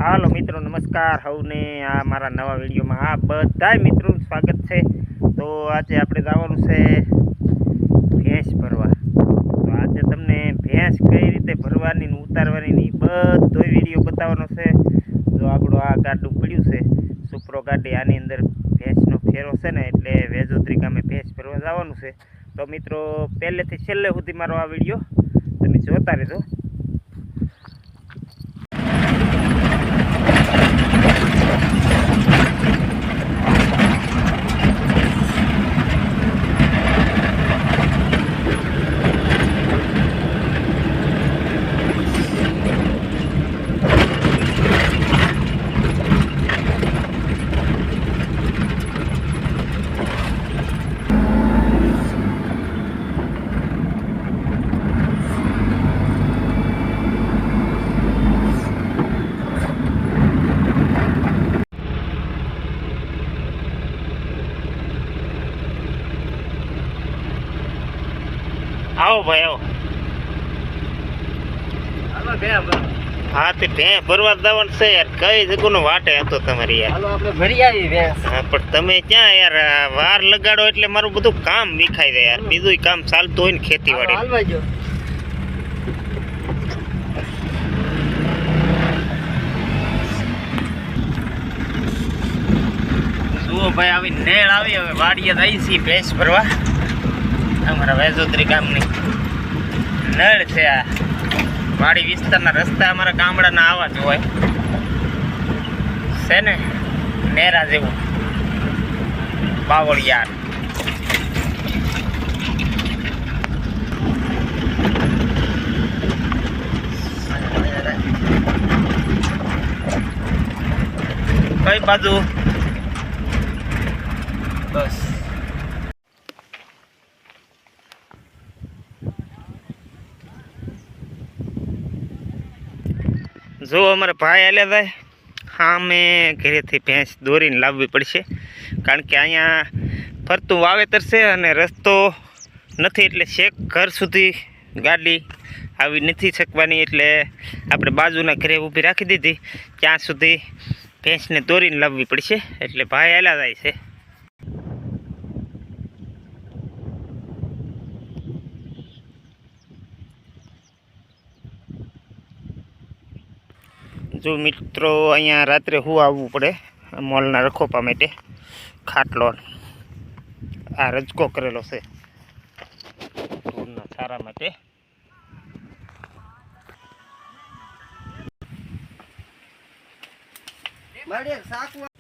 હાલો મિત્રો, નમસ્કાર સૌને આ મારા નવા વિડીયોમાં આ બધાય મિત્રોનું સ્વાગત છે। તો આજે આપણે જવાનું છે ભેંસ ભરવા। તો આજે તમને ભેંસ કઈ રીતે ભરવાની ને ઉતારવાની બધો વિડીયો બતાવવાનો છે। જો આપણું આ ગાડું પડ્યું છે સુપરો ગાડી, આની અંદર ભેંસનો ફેરો છે ને, એટલે વેજોત્રી ગામે ભેંસ ભરવા જવાનું છે। તો મિત્રો પહેલેથી છેલ્લે સુધી મારો આ વિડીયો તમે જોતા રહેજો। आओ भाई आओ। हाँ तो भैं भरवा जवान से यार, कई जगह वाटे हतो तमारी यार। हालो आपणे भरी आवी भैंस। हाँ पण तमे क्या यार वार लगाड़ो એટલે મારું બધું કામ વિખાઈ જાય યાર। બીજું કામ ચાલતું હોય ને ખેતીવાડી। હાલવા જો જુઓ ભાઈ, આવી નેળ આવી, હવે વાડીએ જઈ છી ભેંસ ભરવા। અમારા વેજોત્રી ગામની નળ છે આ। વાડી વિસ્તારના રસ્તા અમારા ગામડાના આવા જ હોય છે ને, નેરા જેવું બાવળિયાર। કઈ બાજુ? બસ જો અમારા ભાઈ હાલ્યા જાય। હા, મેં ઘરેથી ભેંસ દોરીને લાવવી પડશે, કારણ કે અહીંયા ફરતું વાવેતર છે અને રસ્તો નથી, એટલે છેક ઘર સુધી ગાડી આવી નથી શકવાની। એટલે આપણે બાજુના ઘરે ઊભી રાખી દીધી, ત્યાં સુધી ભેંસને દોરીને લાવવી પડશે। એટલે ભાઈ હાલ્યા જાય છે। જો મિત્રો, અહીંયા રાત્રે હું આવવું પડે મોલના રખોપા માટે। ખાટલો આ રજકો કરેલો છે ઢોરના ચારા માટે। મારે સાકવા